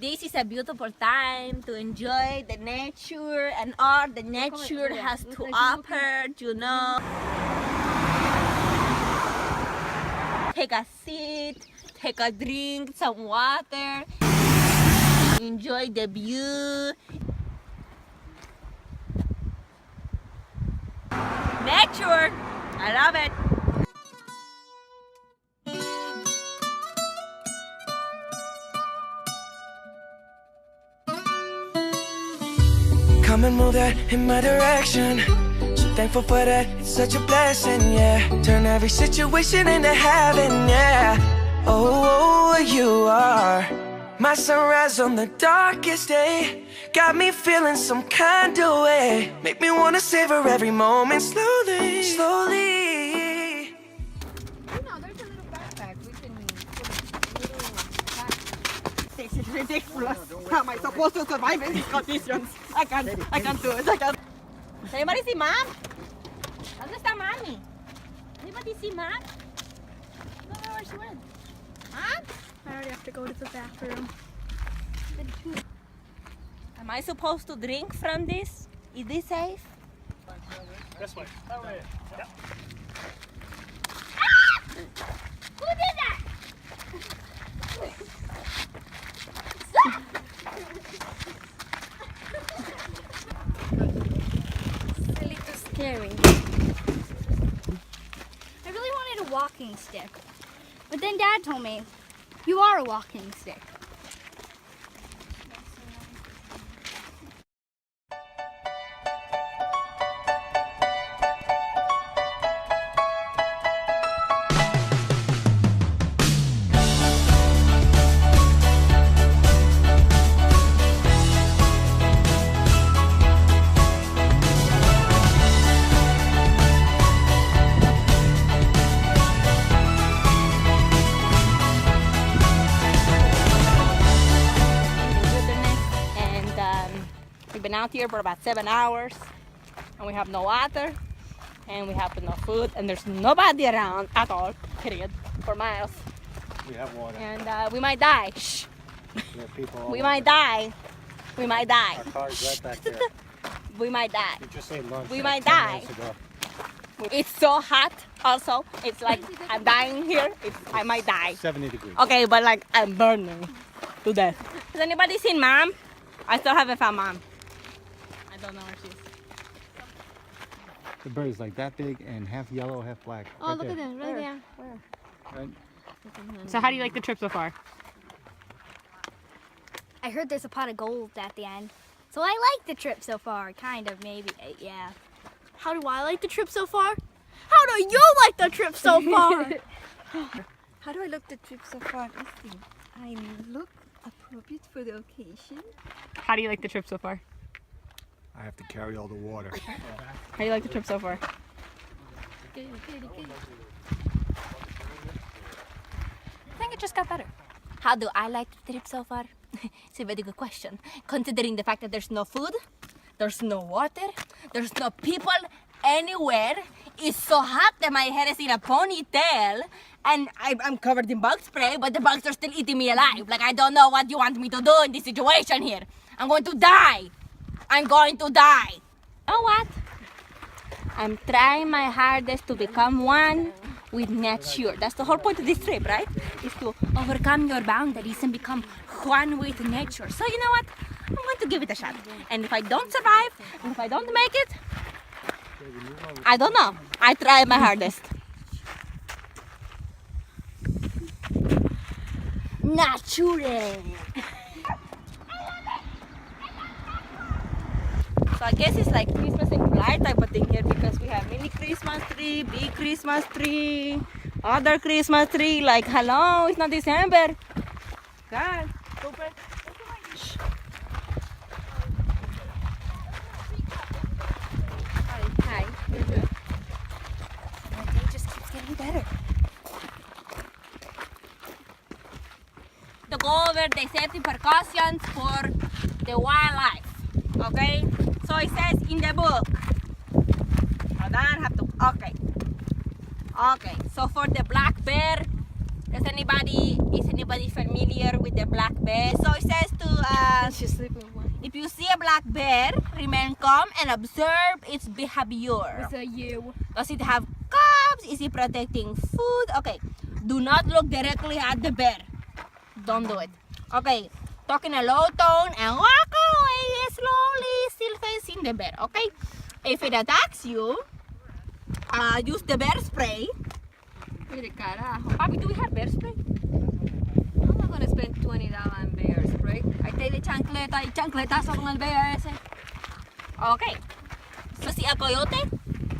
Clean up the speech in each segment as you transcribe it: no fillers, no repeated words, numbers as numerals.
This is a beautiful time to enjoy the nature and all the nature has to offer, you know. Take a seat, take a drink, some water, enjoy the view. Nature, I love it. Come and move that in my direction. So thankful for that, it's such a blessing, yeah. Turn every situation into heaven, yeah. Oh, you are my sunrise on the darkest day. Got me feeling some kind of way. Make me wanna savor every moment slowly, slowly. You know, there's a little backpack. We can put a little backpack. This is ridiculous. How am I supposed to survive in these conditions? I can't do it. I can't. Does anybody see Mom? ¿Dónde está Mommy? Anybody see Mom? I don't know where she went. Mom? I already have to go to the bathroom. Am I supposed to drink from this? Is this safe? This way. That way. Yep. Who did that? It's a little scary. I really wanted a walking stick. But then Dad told me, you are a walking stick. We've been out here for about 7 hours and we have no water and we have no food and there's nobody around at all, period, for miles. We have water. And we might die. Shh. We have people all We over. might die. We might die. Our car's right back there. We might die. You just ate lunch. We like might 10 die. minutes ago. It's so hot also. It's like I'm dying here. I might die. 70 degrees. Okay, but like I'm burning to death. Has anybody seen Mom? I still haven't found Mom. I don't know where she is. The bird is like that big and half yellow, half black. Oh, right look at there. that, right there. Right? So how do you like the trip so far? I heard there's a pot of gold at the end. So I like the trip so far, kind of, maybe, yeah. How do I like the trip so far? How do you like the trip so far? How do I look the trip so far? Let's see. I look appropriate for the occasion. How do you like the trip so far? I have to carry all the water. How do you like the trip so far? Good, good, good. I think it just got better. How do I like the trip so far? It's a very good question. Considering the fact that there's no food, there's no water, there's no people anywhere. It's so hot that my hair is in a ponytail and I'm covered in bug spray, but the bugs are still eating me alive. Like, I don't know what you want me to do in this situation here. I'm going to die. I'm going to die. You know what? I'm trying my hardest to become one with nature. That's the whole point of this trip, right? Is to overcome your boundaries and become one with nature. So you know what? I'm going to give it a shot. And if I don't survive, and if I don't make it, I don't know. I try my hardest. Nature. So I guess it's like Christmas in July type of thing here because we have mini Christmas tree, big Christmas tree, other Christmas tree. Like, hello, it's not December. God, super. Shh. Hi. My day just keeps getting better. To go over the safety precautions for the wildlife. Okay? So it says in the book. Hold on, I have to. Okay. So for the black bear, is anybody familiar with the black bear? So it says to If you see a black bear, remain calm and observe its behavior. Does it have cubs? Is it protecting food? Okay. Do not look directly at the bear. Don't do it. Okay. Talk in a low tone and walk away slowly, still facing the bear. Okay. If it attacks you, use the bear spray. Mire, carajo. Papi, do we have bear spray? I'm not gonna spend $20 on bear spray. Ahí está el chancleta y chancletazo con el bear ese. Okay. So see a coyote?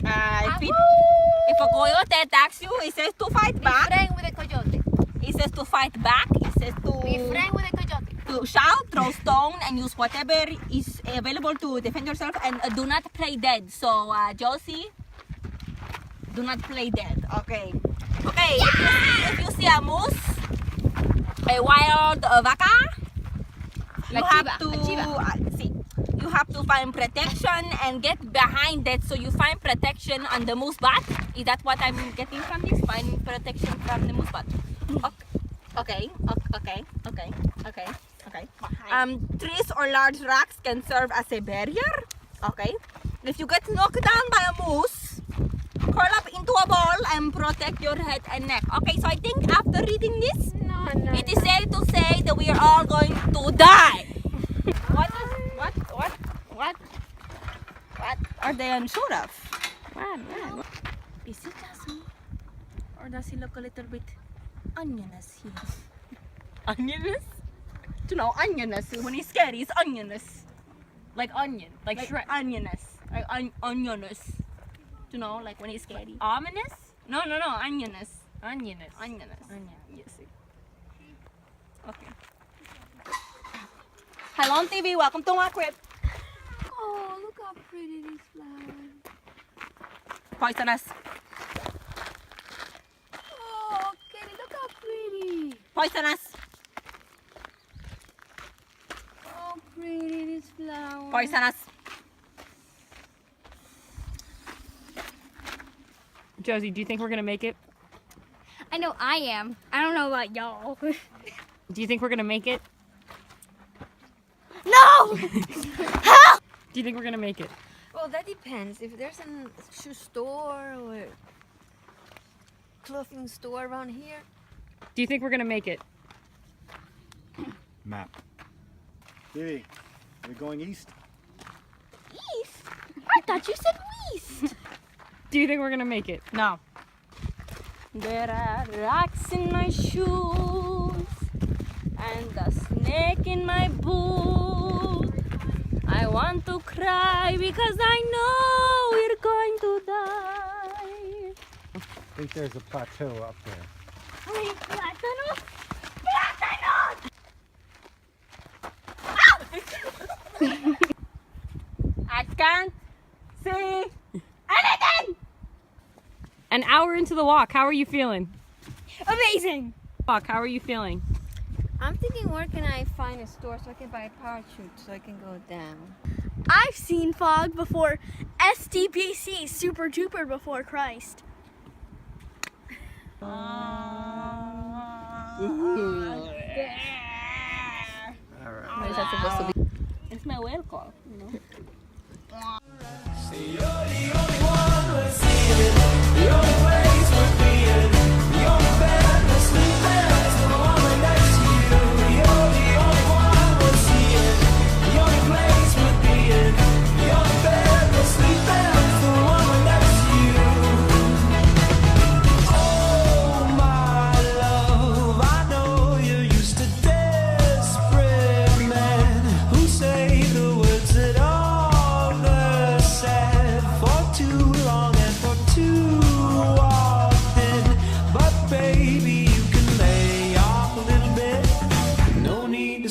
If a coyote attacks you, it says to fight back. Friend with a coyote. It says to fight back. It says Be friend with a coyote. to shout, throw stone, and use whatever is available to defend yourself. And do not play dead. So, Josie, do not play dead. Okay. Okay. If you see a moose, a wild vaca, you have to see. You have to find protection and get behind that. So you find protection on the moose butt. Is that what I'm getting from this? Find protection from the moose butt. Okay. Trees or large rocks can serve as a barrier. Okay. If you get knocked down by a moose, curl up into a ball and protect your head and neck. Okay. So I think after reading this, it is safe to say that we are all going to die. What are they unsure of? What? Is it just me? Or does he look a little bit onionous here? Onionous? You know, onionous. When he's scared, he's onionous. Like onion. Like Shrek. Onionous. Like onionous. You know, like when he's scared. Ominous? No, onionous. Onionous. Yes. Okay. Hello on TV, welcome to my crib. Oh, look how pretty this flower. Poisonous. Oh, Kenny, look how pretty. Poisonous. Oh, pretty this flower. Poisonous. Josie, do you think we're gonna make it? I know I am. I don't know about y'all. Do you think we're gonna make it? No! Do you think we're gonna make it? Well, that depends. If there's a shoe store or clothing store around here, Do you think we're gonna make it? Map. Vivi, are we going east? East? I thought you said west. Do you think we're gonna make it? No. There are rocks in my shoes and a snake in my boot. I want to cry because I know we're going to die. I think there's a plateau up there. Ay, plátano. I can't see anything. An hour into the walk, how are you feeling? Amazing. Walk, how are you feeling? I'm thinking where can I find a store so I can buy a parachute so I can go down. I've seen fog before. STBC, Super Duper before Christ. All right. What is that supposed to be? It's my whale call, you know.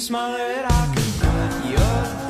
Smile that I can put your